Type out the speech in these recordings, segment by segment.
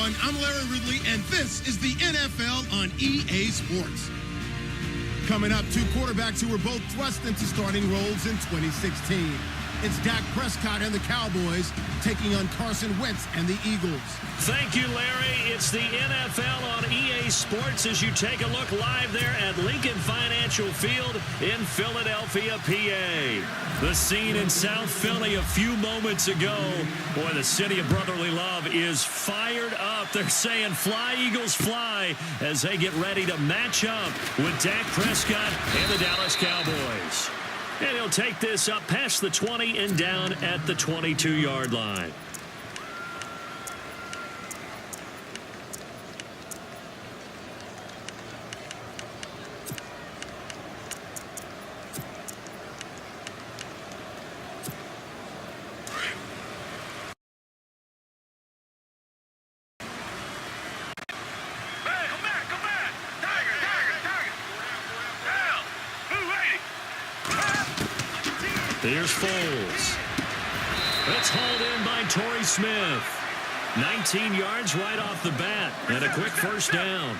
everyone. I'm Larry Ridley, and this is the NFL on EA Sports. Coming up, two quarterbacks who were both thrust into starting roles in 2016. It's Dak Prescott and the Cowboys taking on Carson Wentz and the Eagles. Thank you, Larry. It's the NFL on EA Sports as you take a look live there at Lincoln Financial Field in Philadelphia, PA. The scene in South Philly a few moments ago. Boy, the city of brotherly love is fired up. They're saying, "Fly, Eagles, fly," as they get ready to match up with Dak Prescott and the Dallas Cowboys. And he'll take this up past the 20 and down at the 22-yard line. Here's Foles. It's hauled in by Torrey Smith. 19 yards right off the bat, and a quick first down.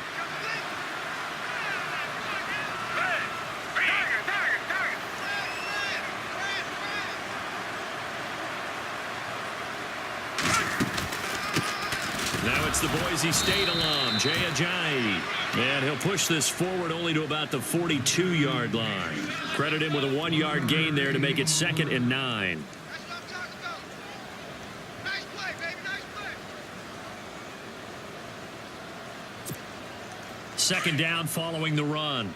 Now it's the Boise State alum, Jay Ajayi. And he'll push this forward only to about the 42-yard line. Credit him with a 1-yard gain there to make it 2nd and 9. Nice play, baby, nice play. Second down following the run.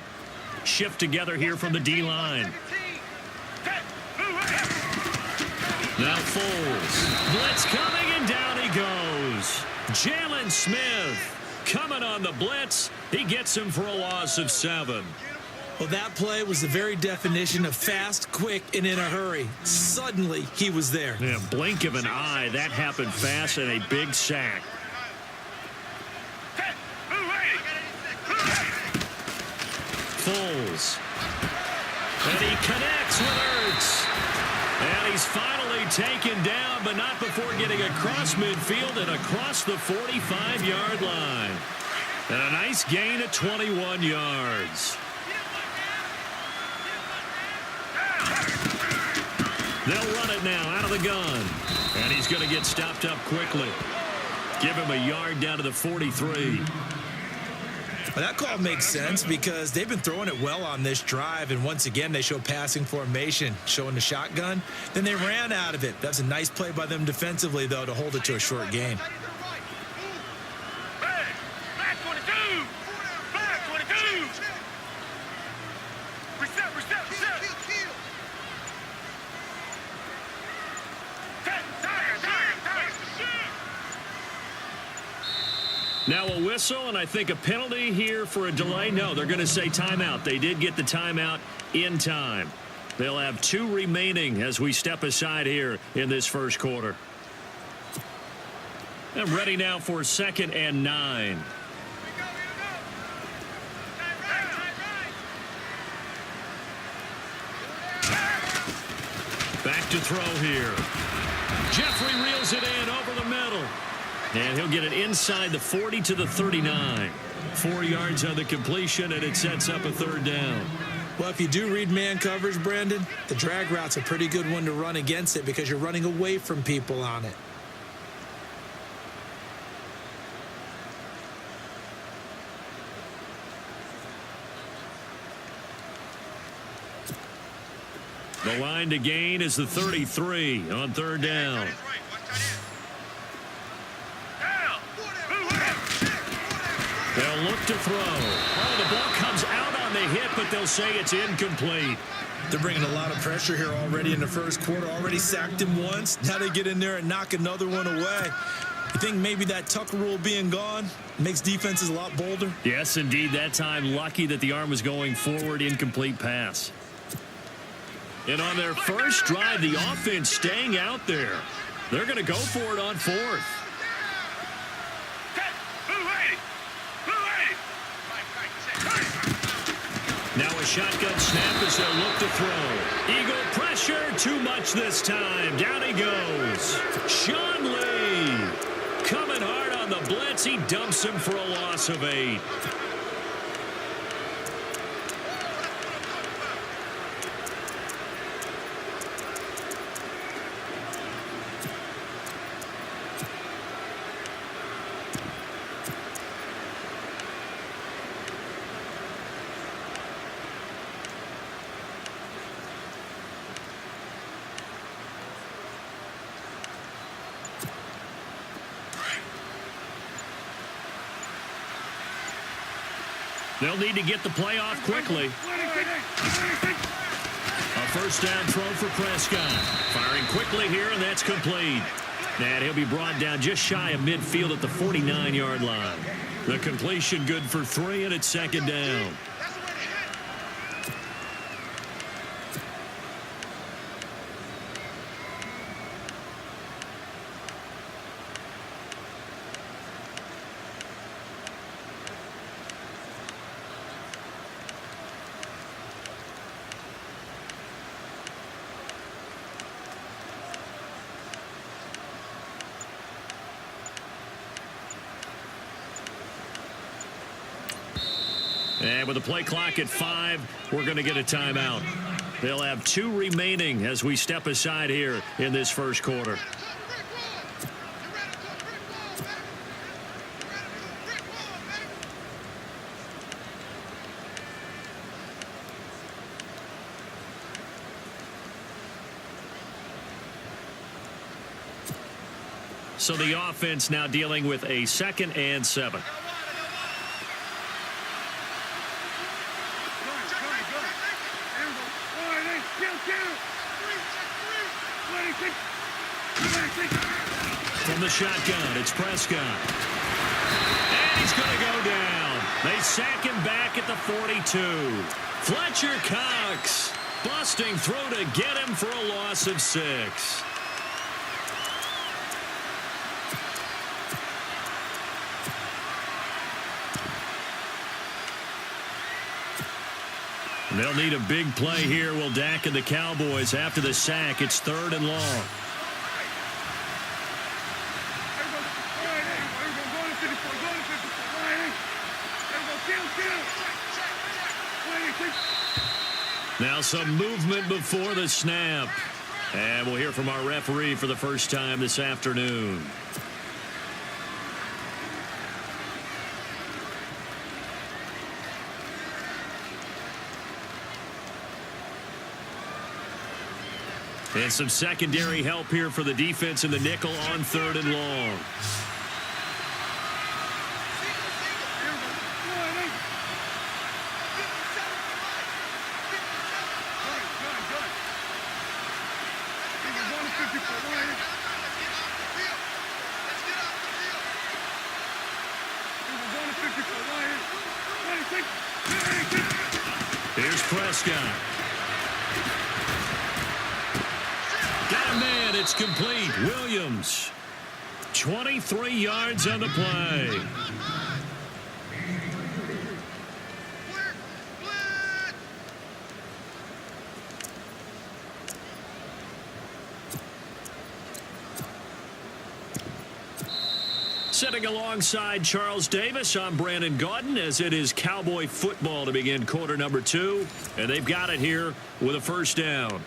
Shift together here from the D-line. Now Foles. Blitz coming, and down he goes. Jalen Smith coming on the blitz. He gets him for a loss of 7. Well, that play was the very definition of fast, quick, and in a hurry. Suddenly, he was there. Yeah, blink of an eye. That happened fast, and a big sack. Foles. And he connects with Ertz. And he's finally taken down, but not before getting across midfield and across the 45-yard line. And a nice gain at 21 yards. They'll run it now out of the gun. And he's going to get stopped up quickly. Give him a yard down to the 43. Well, that call makes sense because they've been throwing it well on this drive, and once again they show passing formation, showing the shotgun. Then they ran out of it. That's a nice play by them defensively, though, to hold it to a short gain. Now a whistle, and I think a penalty here for a delay. No, they're going to say timeout. They did get the timeout in time. They'll have 2 remaining as we step aside here in this first quarter. And ready now for 2nd and 9. Back to throw here. Jeffrey reels it in over the middle. And he'll get it inside the 40 to the 39. 4 yards on the completion, and it sets up a 3rd down. Well, if you do read man coverage, Brandon, the drag route's a pretty good one to run against it because you're running away from people on it. The line to gain is the 33 on 3rd down. They'll look to throw. Oh, the ball comes out on the hit, but they'll say it's incomplete. They're bringing a lot of pressure here already in the first quarter. Already sacked him once. Now they get in there and knock another one away. You think maybe that Tucker rule being gone makes defenses a lot bolder? Yes, indeed. That time, lucky that the arm was going forward. Incomplete pass. And on their first drive, the offense staying out there. They're going to go for it on 4th. Now a shotgun snap as they'll look to throw. Eagle pressure, too much this time. Down he goes. Sean Lee coming hard on the the blitz. He dumps him for a loss of 8. They'll need to get the play off quickly. A first down throw for Prescott. Firing quickly here, and that's complete. And he'll be brought down just shy of midfield at the 49-yard line. The completion good for 3, and it's second down. And with the play clock at 5, we're going to get a timeout. They'll have 2 remaining as we step aside here in this first quarter. So the offense now dealing with a 2nd and 7. From the shotgun, it's Prescott. And he's going to go down. They sack him back at the 42. Fletcher Cox busting through to get him for a loss of 6. They'll need a big play here, will Dak and the Cowboys. After the sack, it's 3rd and long. Now some movement before the snap. And we'll hear from our referee for the first time this afternoon. And some secondary help here for the defense in the nickel on 3rd and long. Here's Prescott. Got a man. It's complete. Williams. 23 yards on the play. Sitting alongside Charles Davis, I'm Brandon Gaudin, as it is Cowboy football to begin quarter number 2. And they've got it here with a first down.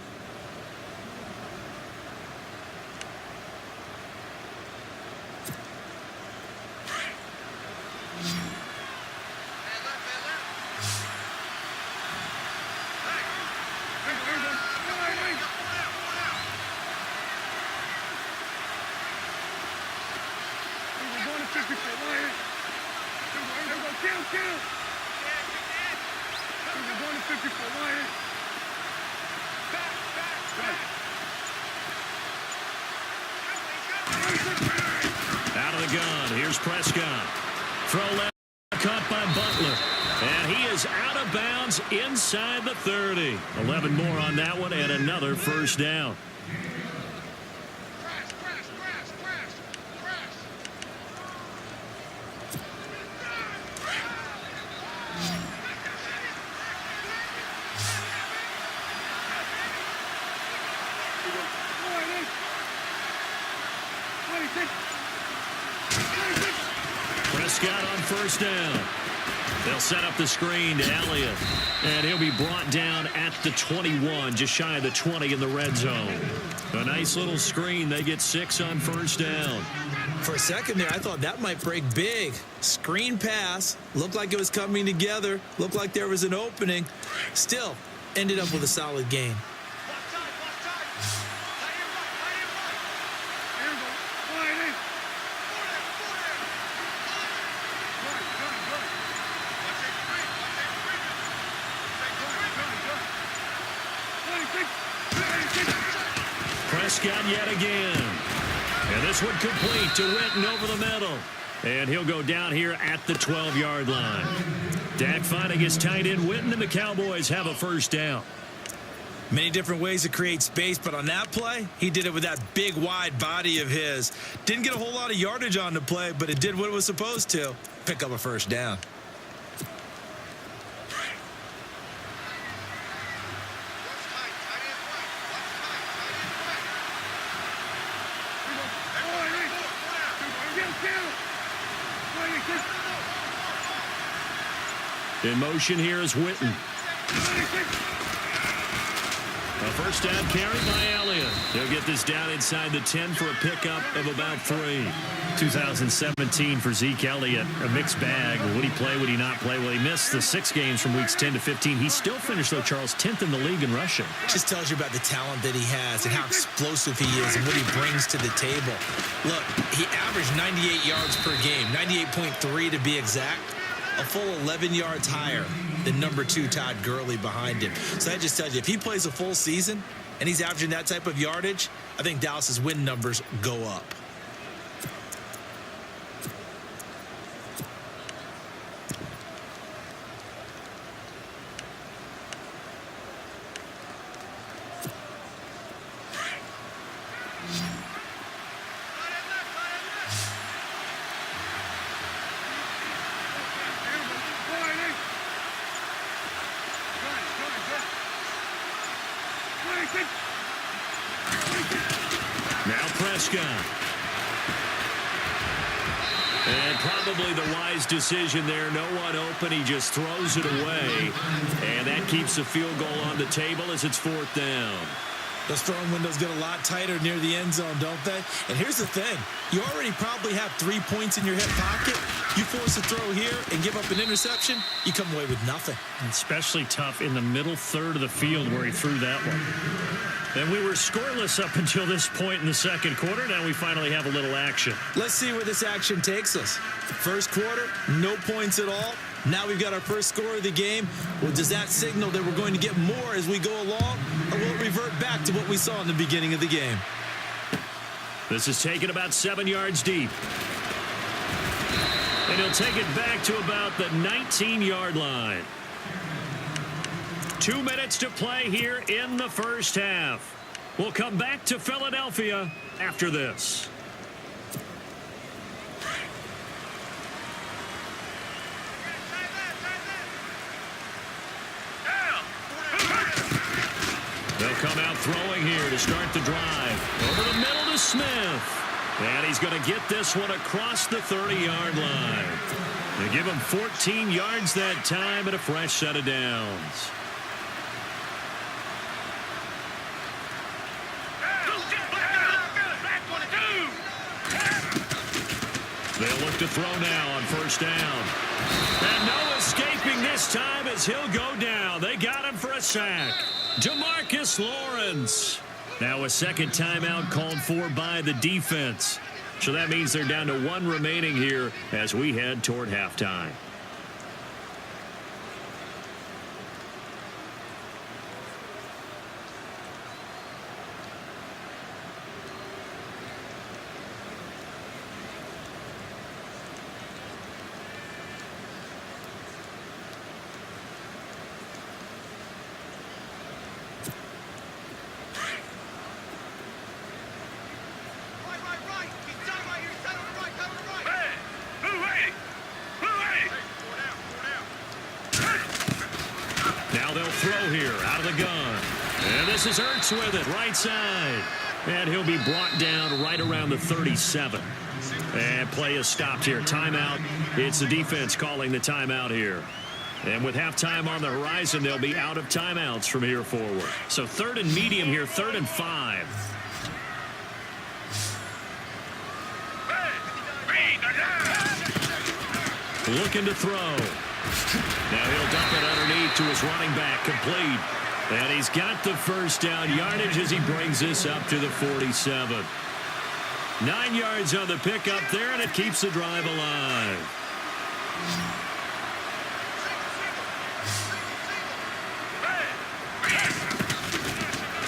Out of the gun, here's Prescott. Throw left, caught by Butler. And he is out of bounds inside the 30. 11 more on that one, and another first down. first down. They'll set up the screen to Elliott. And he'll be brought down at the 21, just shy of the 20 in the red zone. A nice little screen. They get 6 on first down. For a second there, I thought that might break big. Screen pass. Looked like it was coming together. Looked like there was an opening. Still, ended up with a solid gain. Prescott yet again. And this one complete to Witten over the middle. And he'll go down here at the 12-yard line. Dak finding his tight end Witten, and the Cowboys have a first down. Many different ways to create space, but on that play, he did it with that big, wide body of his. Didn't get a whole lot of yardage on the play, but it did what it was supposed to. Pick up a first down. In motion here is Witten. A first down carry by Elliott. They'll get this down inside the 10 for a pickup of about 3. 2017 for Zeke Elliott, a mixed bag. Would he play, would he not play? Well, he missed the 6 games from weeks 10 to 15. He still finished, though, Charles, 10th in the league in rushing. Just tells you about the talent that he has and how explosive he is and what he brings to the table. Look, he averaged 98 yards per game, 98.3 to be exact. A full 11 yards higher than number 2 Todd Gurley behind him. So that just tells you, if he plays a full season and he's averaging that type of yardage, I think Dallas's win numbers go up. Now Prescott. And probably the wise decision there. No one open. He just throws it away. And that keeps the field goal on the table as it's 4th down. Those throwing windows get a lot tighter near the end zone, don't they? And here's the thing. You already probably have 3 points in your hip pocket. You force a throw here and give up an interception, you come away with nothing. Especially tough in the middle third of the field where he threw that one. And we were scoreless up until this point in the second quarter. Now we finally have a little action. Let's see where this action takes us. First quarter, no points at all. Now we've got our first score of the game. Well, does that signal that we're going to get more as we go along? Or will it revert back to what we saw in the beginning of the game? This is taken about 7 yards deep. And he'll take it back to about the 19-yard line. 2 minutes to play here in the first half. We'll come back to Philadelphia after this. They'll come out throwing here to start the drive. Over the middle to Smith. And he's going to get this one across the 30-yard line. They give him 14 yards that time and a fresh set of downs. They'll look to throw now on first down. And no escaping this time as he'll go down. They got him for a sack. Demarcus Lawrence. Now a second timeout called for by the defense. So that means they're down to 1 remaining here as we head toward halftime. Throw here out of the gun. And this is Ertz with it, right side. And he'll be brought down right around the 37. And play is stopped here. Timeout. It's the defense calling the timeout here. And with halftime on the horizon, they'll be out of timeouts from here forward. So 3rd and medium here, 3rd and 5. Looking to throw. Now he'll dump it underneath to his running back, complete. And he's got the first down yardage as he brings this up to the 47. 9 yards on the pickup there, and it keeps the drive alive.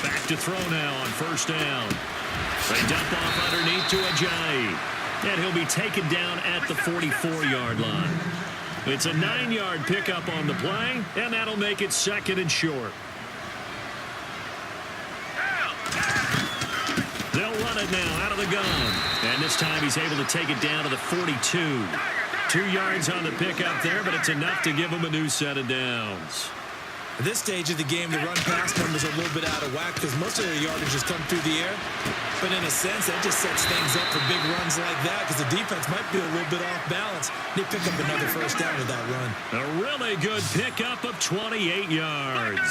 Back to throw now on first down. They dump off underneath to Ajayi. And he'll be taken down at the 44-yard line. It's a 9-yard pickup on the play, and that'll make it 2nd and short. They'll run it now out of the gun. And this time he's able to take it down to the 42. 2 yards on the pickup there, but it's enough to give him a new set of downs. At this stage of the game, the run-pass numbers are a little bit out of whack because most of their yardage has come through the air. But in a sense, that just sets things up for big runs like that because the defense might be a little bit off balance. They pick up another first down with that run. A really good pickup of 28 yards.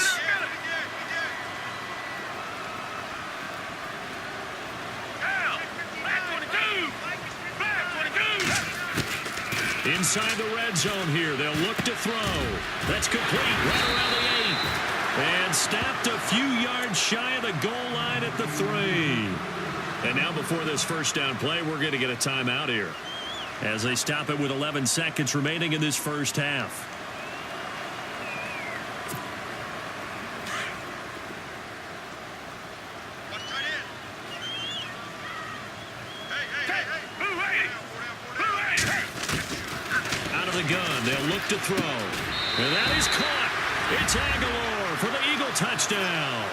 Inside the red zone here. They'll look to throw. That's complete right around the 8. And snapped a few yards shy of the goal line at the 3. And now before this first down play, we're going to get a timeout here as they stop it with 11 seconds remaining in this first half. Gun. They'll look to throw. And that is caught. It's Aguilar for the Eagle touchdown.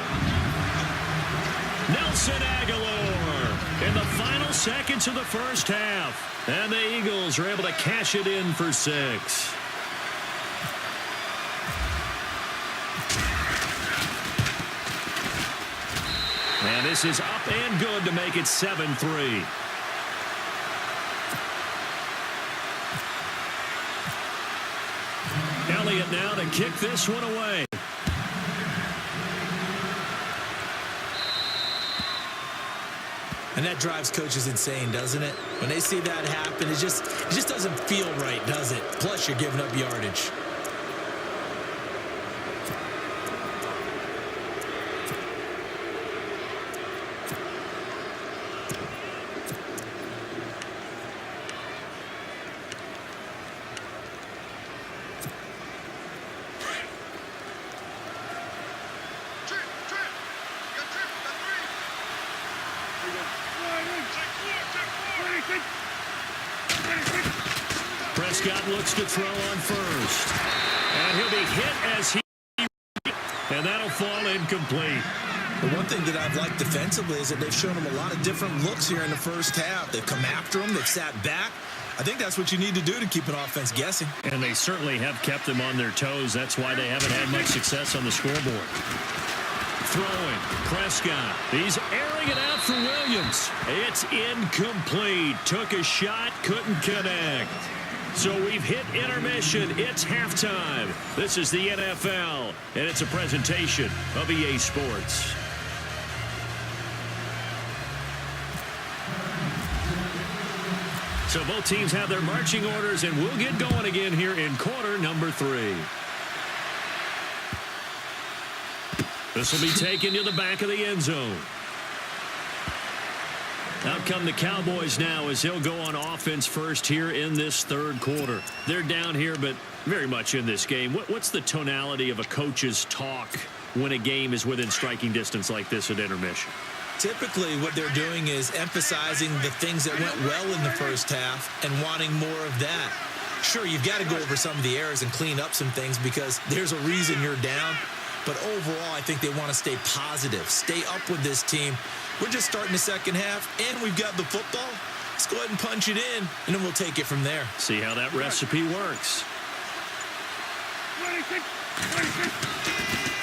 Nelson Aguilar in the final seconds of the first half. And the Eagles are able to cash it in for 6. And this is up and good to make it 7-3. Elliott now to kick this one away. And that drives coaches insane, doesn't it? When they see that happen, it just doesn't feel right, does it? Plus, you're giving up yardage. Prescott looks to throw on first. And he'll be hit as he... And that'll fall incomplete. The one thing that I've liked defensively is that they've shown him a lot of different looks here in the first half. They've come after him. They've sat back. I think that's what you need to do to keep an offense guessing. And they certainly have kept them on their toes. That's why they haven't had much success on the scoreboard. Throwing. Prescott. He's airing it out for Williams. It's incomplete. Took a shot. Couldn't connect. So we've hit intermission. It's halftime. This is the NFL, and it's a presentation of EA Sports. So both teams have their marching orders, and we'll get going again here in quarter number 3. This will be taken to the back of the end zone. Out come the Cowboys now as they'll go on offense first here in this third quarter. They're down here, but very much in this game. What's the tonality of a coach's talk when a game is within striking distance like this at intermission? Typically, what they're doing is emphasizing the things that went well in the first half and wanting more of that. Sure, you've got to go over some of the errors and clean up some things because there's a reason you're down. But overall, I think they want to stay positive, stay up with this team. We're just starting the second half, and we've got the football. Let's go ahead and punch it in, and then we'll take it from there. See how that recipe works.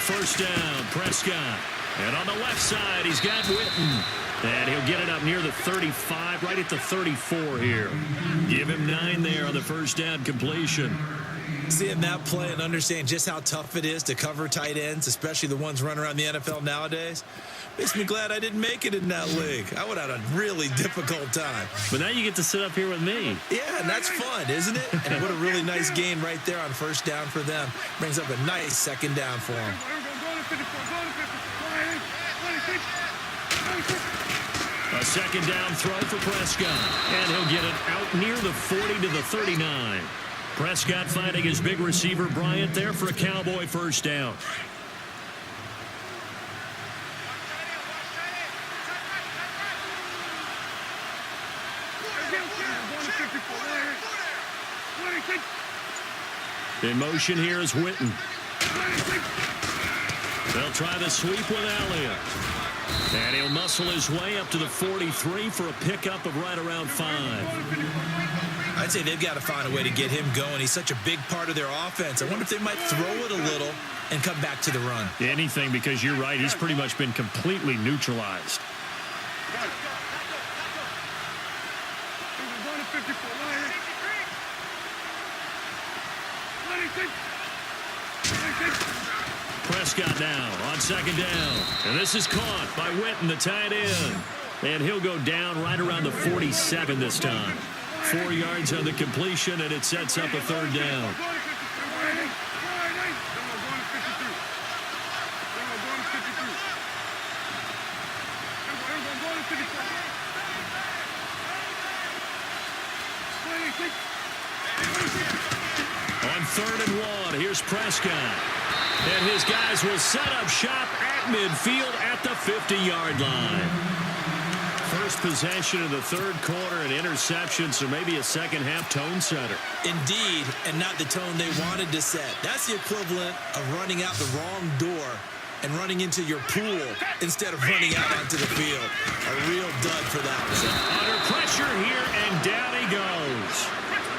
First down, Prescott. And on the left side, he's got Witten. And he'll get it up near the 35, right at the 34 here. Give him 9 there on the first down completion. Seeing that play and understanding just how tough it is to cover tight ends, especially the ones running around the NFL nowadays, makes me glad I didn't make it in that league. I would have had a really difficult time. But now you get to sit up here with me. Yeah, and that's fun, isn't it? And what a really nice gain right there on first down for them. Brings up a nice second down for them. A second down throw for Prescott. And he'll get it out near the 40 to the 39. Prescott finding his big receiver Bryant there for a Cowboy first down. In motion here is Witten. They'll try the sweep with Elliott. And he'll muscle his way up to the 43 for a pickup of right around 5. I'd say they've got to find a way to get him going. He's such a big part of their offense. I wonder if they might throw it a little and come back to the run. Anything, because you're right. He's pretty much been completely neutralized. Prescott now on second down. And this is caught by Witten, the tight end. And he'll go down right around the 47 this time. 4 yards on the completion, and it sets up a third down. On 3rd and 1, here's Prescott. And his guys will set up shop at midfield at the 50-yard line. First possession of the third quarter, an interception, so maybe a second-half tone setter. Indeed, and not the tone they wanted to set. That's the equivalent of running out the wrong door and running into your pool instead of running out onto the field. A real dud for that one. Under pressure here, and down he goes.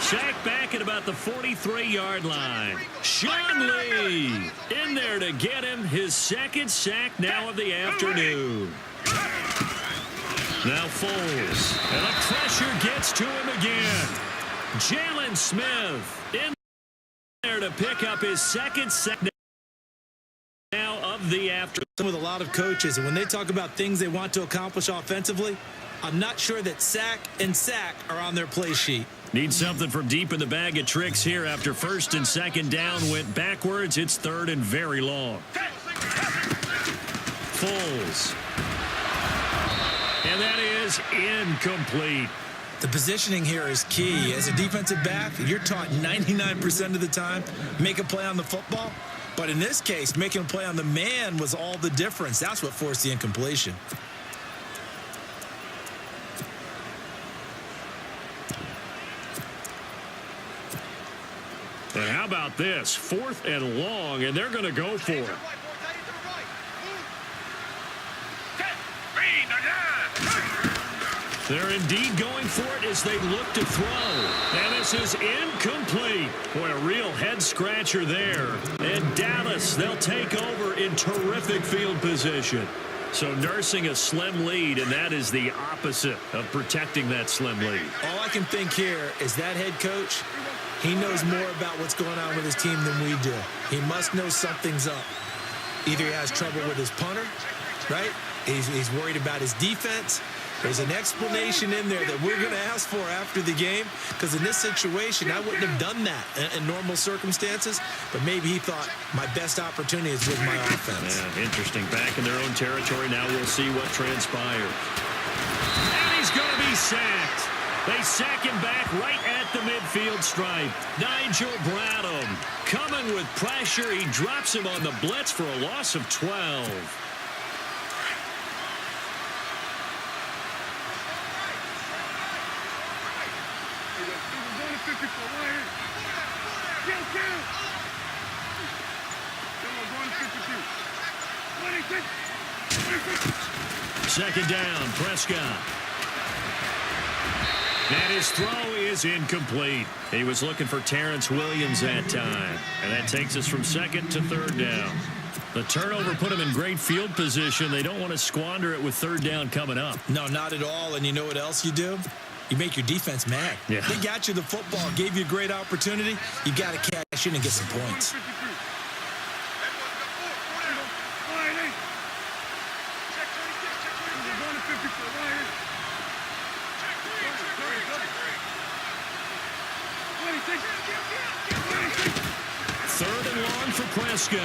Sacked back at about the 43-yard line. Sean Lee in there to get him his second sack now of the afternoon. Now Foles, and the pressure gets to him again. Jalen Smith in there to pick up his second sack now of the afternoon. With a lot of coaches, and when they talk about things they want to accomplish offensively, I'm not sure that sack and sack are on their play sheet. Need something from deep in the bag of tricks here after first and second down went backwards. It's third and very long. Foles. And that is incomplete. The positioning here is key. As a defensive back, you're taught 99% of the time, make a play on the football. But in this case, making a play on the man was all the difference. That's what forced the incompletion. And how about this? 4th and long, and they're going to go for it. They're indeed going for it as they look to throw. And this is incomplete. Boy, a real head-scratcher there. And Dallas, they'll take over in terrific field position. So nursing a slim lead, and that is the opposite of protecting that slim lead. All I can think here is that head coach, he knows more about what's going on with his team than we do. He must know something's up. Either he has trouble with his punter, right? He's worried about his defense. There's an explanation in there that we're going to ask for after the game, because in this situation, I wouldn't have done that in normal circumstances, but maybe he thought my best opportunity is with my offense. Yeah, interesting. Back in their own territory. Now we'll see what transpires. And he's going to be sacked. They sack him back right at the midfield stripe. Nigel Bradham coming with pressure. He drops him on the blitz for a loss of 12. Second down, Prescott. And his throw is incomplete. He was looking for Terrence Williams that time. And that takes us from second to third down. The turnover put them in great field position. They don't want to squander it with third down coming up. No, not at all. And you know what else you do? You make your defense mad. Yeah. They got you the football, gave you a great opportunity. You got to cash in and get some points. Third and long for Prescott.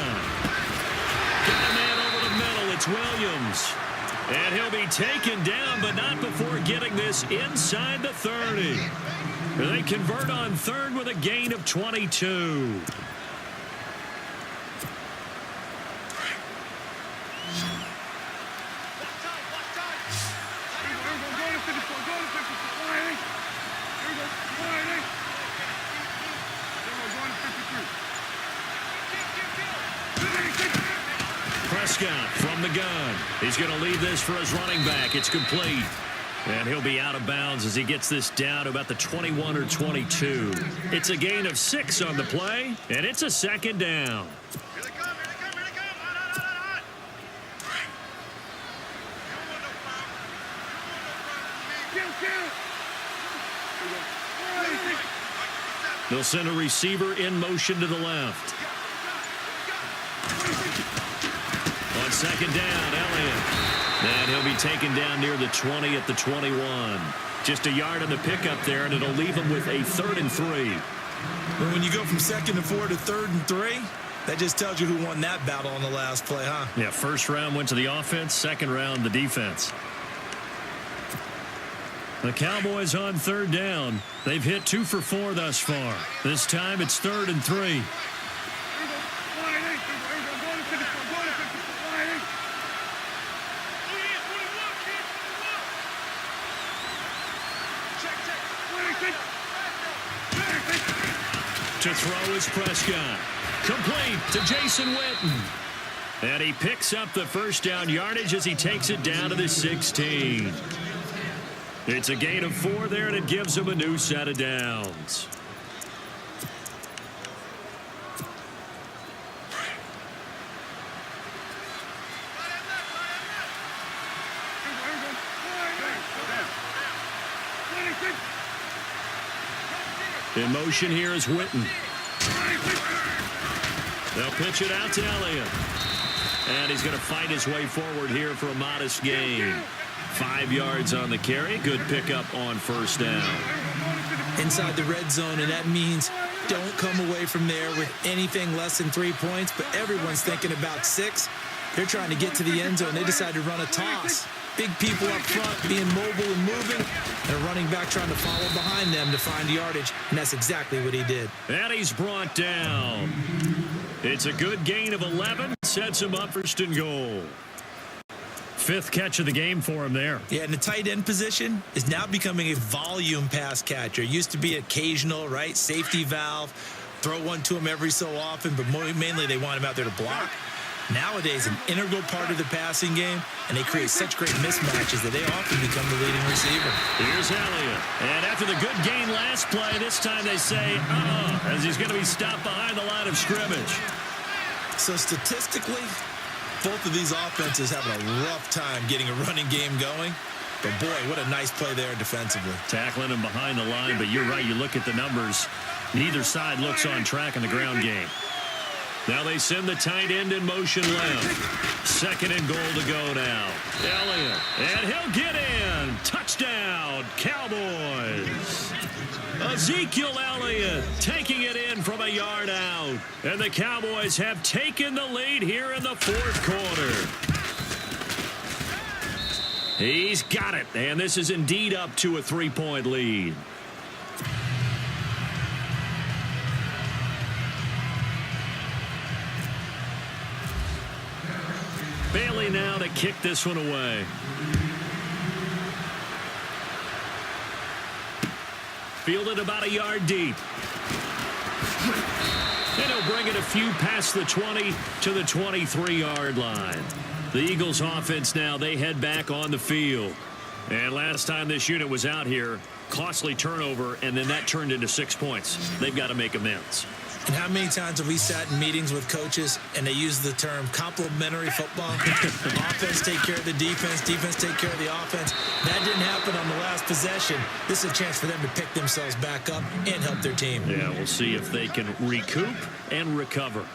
Got a man over the middle. It's Williams. And he'll be taken down, but not before getting this inside the 30. They convert on third with a gain of 22. Prescott from the gun. He's going to leave this for his running back. It's complete. And he'll be out of bounds as he gets this down to about the 21 or 22. It's a gain of 6 on the play, and it's a second down. They'll send a receiver in motion to the left. On second down, Elliott. And he'll be taken down near the 20 at the 21. Just a yard on the pickup there, and it'll leave him with a 3rd and 3. But when you go from 2nd and 4 to 3rd and 3, that just tells you who won that battle on the last play, huh? Yeah, first round went to the offense, second round the defense. The Cowboys on third down. They've hit 2 for 4 thus far. This time it's 3rd and 3. To throw is Prescott. Complete to Jason Witten. And he picks up the first down yardage as he takes it down to the 16. It's a gain of 4 there, and it gives him a new set of downs. In motion here is Witten. They'll pitch it out to Elliott. And he's going to fight his way forward here for a modest gain. 5 yards on the carry. Good pickup on first down. Inside the red zone, and that means don't come away from there with anything less than 3 points, but everyone's thinking about 6. They're trying to get to the end zone. They decide to run a toss. Big people up front being mobile and moving, and a running back trying to follow behind them to find yardage, and that's exactly what he did. And he's brought down. It's a good gain of 11. Sets him up 1st and goal. 5th catch of the game for him there. Yeah, and the tight end position is now becoming a volume pass catcher. It used to be occasional, right? Safety valve. Throw one to him every so often, but mainly they want him out there to block. Nowadays, an integral part of the passing game, and they create such great mismatches that they often become the leading receiver. Here's Elliott. And after the good gain last play, this time they say, as he's going to be stopped behind the line of scrimmage. So statistically, both of these offenses have a rough time getting a running game going. But, boy, what a nice play there defensively. Tackling him behind the line, but you're right. You look at the numbers. Neither side looks on track in the ground game. Now they send the tight end in motion left. 2nd and goal to go now. Elliott, and he'll get in. Touchdown, Cowboys. Ezekiel Elliott taking it in from a yard out. And the Cowboys have taken the lead here in the 4th quarter. He's got it, and this is indeed up to a 3-point lead. Bailey now to kick this one away. Fielded about a yard deep. And he'll bring it a few past the 20 to the 23-yard line. The Eagles offense now, they head back on the field. And last time this unit was out here, costly turnover, and then that turned into 6 points. They've got to make amends. And how many times have we sat in meetings with coaches and they use the term complementary football? Offense take care of the defense, defense take care of the offense. That didn't happen on the last possession. This is a chance for them to pick themselves back up and help their team. Yeah, we'll see if they can recoup and recover.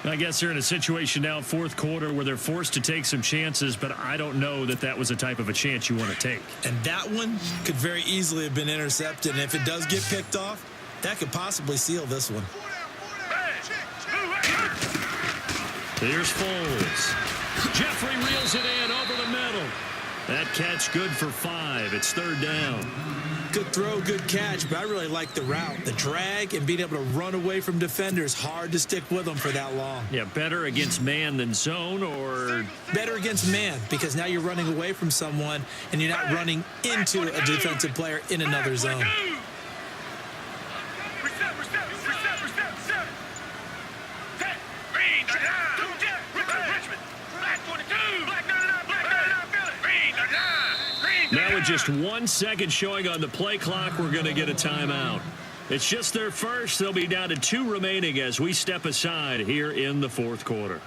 I guess they're in a situation now, fourth quarter, where they're forced to take some chances, but I don't know that that was the type of a chance you want to take. And that one could very easily have been intercepted, and if it does get picked off, that could possibly seal this one. Here's Foles. Jeffrey reels it in over the middle. That catch good for 5. It's third down. Good throw, good catch, but I really like the route. The drag and being able to run away from defenders, hard to stick with them for that long. Yeah, better against man than zone, or? Better against man, because now you're running away from someone and you're not running into a defensive player in another zone. Now with just 1 second showing on the play clock, we're going to get a timeout. It's just their first. They'll be down to 2 remaining as we step aside here in the fourth quarter.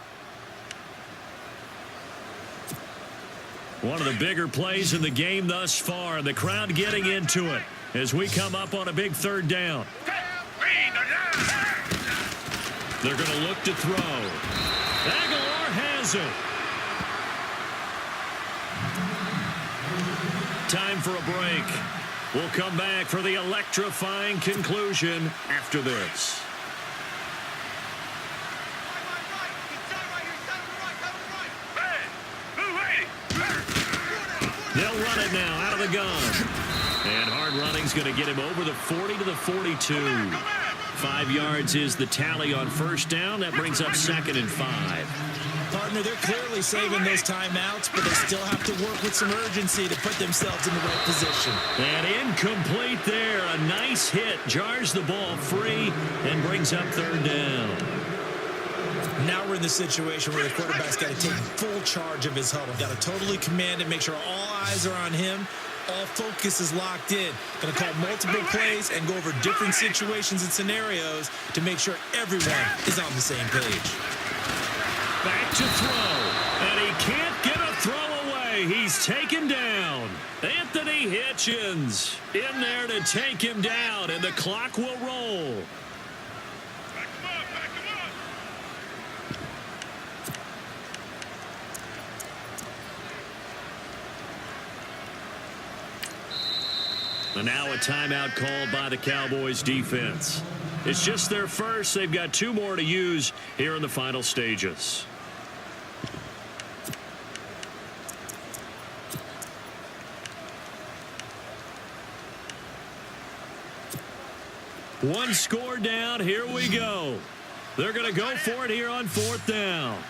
One of the bigger plays in the game thus far. The crowd getting into it as we come up on a big third down. They're going to look to throw. Aguilar has it. Time for a break. We'll come back for the electrifying conclusion after this. They'll run it now out of the gun. And hard running's going to get him over the 40 to the 42. 5 yards is the tally on first down. That brings up 2nd and 5. Partner, they're clearly saving those timeouts, but they still have to work with some urgency to put themselves in the right position. And incomplete there. A nice hit. Jars the ball free and brings up third down. Now we're in the situation where the quarterback's got to take full charge of his huddle. Got to totally command it, make sure all eyes are on him. All focus is locked in. Going to call multiple plays and go over different situations and scenarios to make sure everyone is on the same page. Back to throw, and he can't get a throw away. He's taken down. Anthony Hitchens in there to take him down, and the clock will roll. And now a timeout called by the Cowboys defense. It's just their first. They've got 2 more to use here in the final stages. One score down. Here we go. They're going to go for it here on 4th down.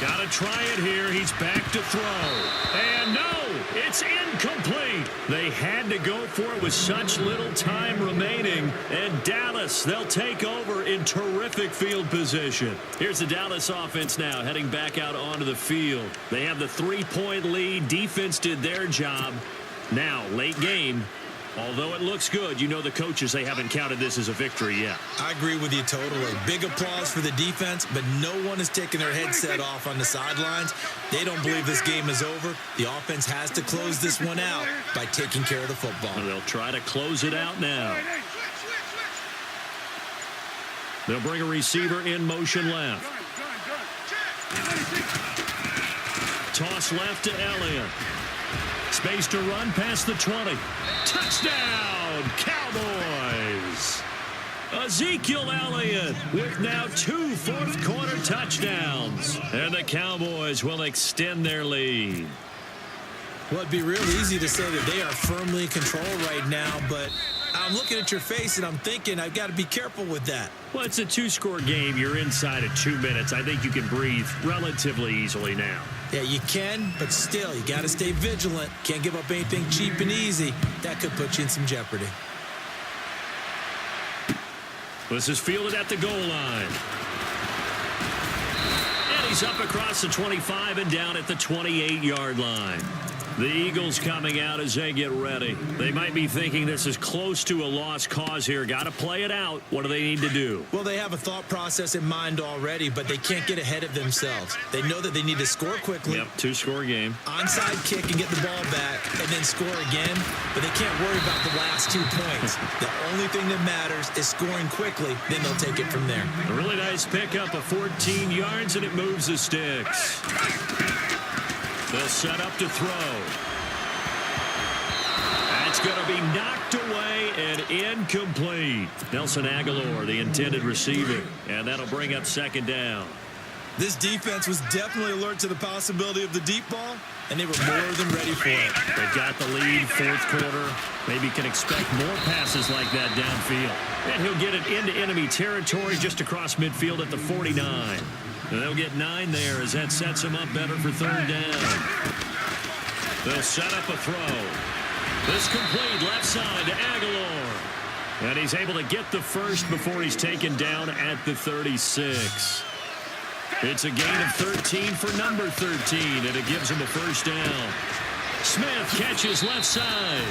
Got to try it here. He's back to throw. And no, it's incomplete. They had to go for it with such little time remaining. And Dallas, they'll take over in terrific field position. Here's the Dallas offense now heading back out onto the field. They have the 3-point lead. Defense did their job. Now, late game. Although it looks good, you know the coaches, they haven't counted this as a victory yet. I agree with you totally. Big applause for the defense, but no one is taking their headset off on the sidelines. They don't believe this game is over. The offense has to close this one out by taking care of the football. And they'll try to close it out now. They'll bring a receiver in motion left. Toss left to Elliott. Space to run past the 20. Touchdown, Cowboys. Ezekiel Elliott with now 2 fourth-quarter touchdowns. And the Cowboys will extend their lead. Well, it'd be real easy to say that they are firmly in control right now, but I'm looking at your face and I'm thinking I've got to be careful with that. Well, it's a 2-score game. You're inside of 2 minutes. I think you can breathe relatively easily now. Yeah, you can, but still, you got to stay vigilant. Can't give up anything cheap and easy. That could put you in some jeopardy. This is fielded at the goal line. And he's up across the 25 and down at the 28-yard line. The Eagles coming out as they get ready. They might be thinking this is close to a lost cause here. Got to play it out. What do they need to do? Well, they have a thought process in mind already, but they can't get ahead of themselves. They know that they need to score quickly. Yep, two-score game. Onside kick and get the ball back and then score again, but they can't worry about the last 2 points. The only thing that matters is scoring quickly, then they'll take it from there. A really nice pickup of 14 yards, and it moves the sticks. They'll set up to throw. That's going to be knocked away and incomplete. Nelson Aguilar, the intended receiver, and that'll bring up second down. This defense was definitely alert to the possibility of the deep ball, and they were more than ready for it. They've got the lead, fourth quarter. Maybe can expect more passes like that downfield. And he'll get it into enemy territory just across midfield at the 49. And they'll get 9 there as that sets him up better for third down. They'll set up a throw. This complete left side to Aguilar. And he's able to get the first before he's taken down at the 36. It's a gain of 13 for number 13, and it gives him a first down. Smith catches left side.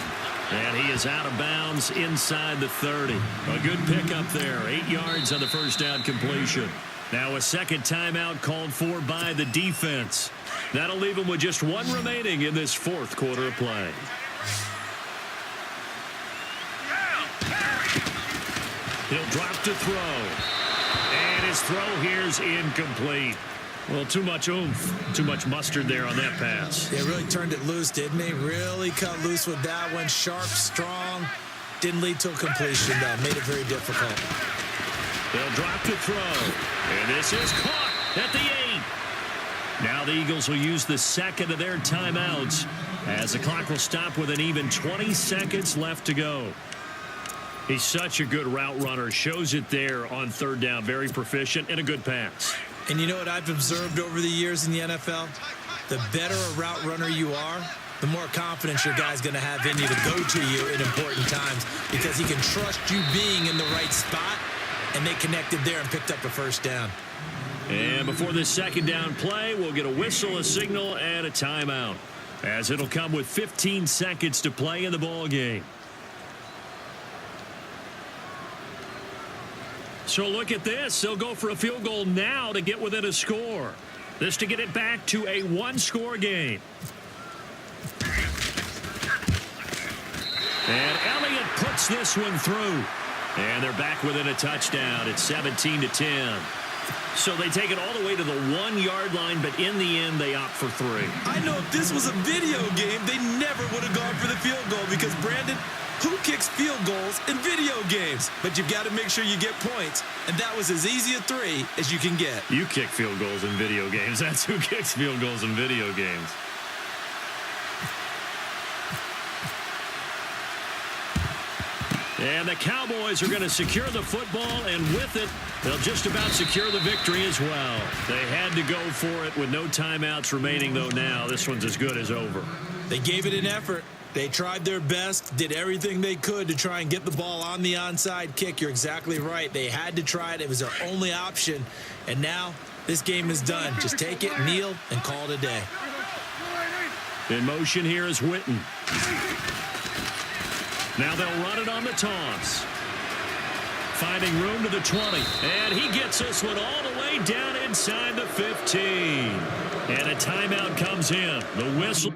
And he is out of bounds inside the 30. A good pickup there. 8 yards on the first down completion. Now a second timeout called for by the defense. That'll leave him with just 1 remaining in this fourth quarter of play. He'll drop to throw. And his throw here's incomplete. Well, too much oomph, too much mustard there on that pass. They really turned it loose, didn't they? Really cut loose with that one. Sharp, strong. Didn't lead to a completion, though. Made it very difficult. They'll drop to throw. And this is caught at the 8. Now the Eagles will use the second of their timeouts as the clock will stop with an even 20 seconds left to go. He's such a good route runner. Shows it there on third down. Very proficient and a good pass. And you know what I've observed over the years in the NFL? The better a route runner you are, the more confidence your guy's going to have in you to go to you in important times because he can trust you being in the right spot, and they connected there and picked up the first down. And before this second down play, we'll get a whistle, a signal, and a timeout, as it'll come with 15 seconds to play in the ball game. So look at this. They'll go for a field goal now to get within a score. This to get it back to a 1-score game. And Elliott puts this one through. And they're back within a touchdown. It's 17-10. So they take it all the way to the 1-yard line, but in the end, they opt for 3. I know if this was a video game, they never would have gone for the field goal because, Brandon, who kicks field goals in video games? But you've got to make sure you get points, and that was as easy a 3 as you can get. You kick field goals in video games. That's who kicks field goals in video games. And the Cowboys are going to secure the football, and with it, they'll just about secure the victory as well. They had to go for it with no timeouts remaining, though now this one's as good as over. They gave it an effort. They tried their best, did everything they could to try and get the ball on the onside kick. You're exactly right. They had to try it. It was their only option. And now this game is done. Just take it, kneel, and call it a day. In motion here is Witten. Now they'll run it on the toss. Finding room to the 20. And he gets this one all the way down inside the 15. And a timeout comes in. The whistle.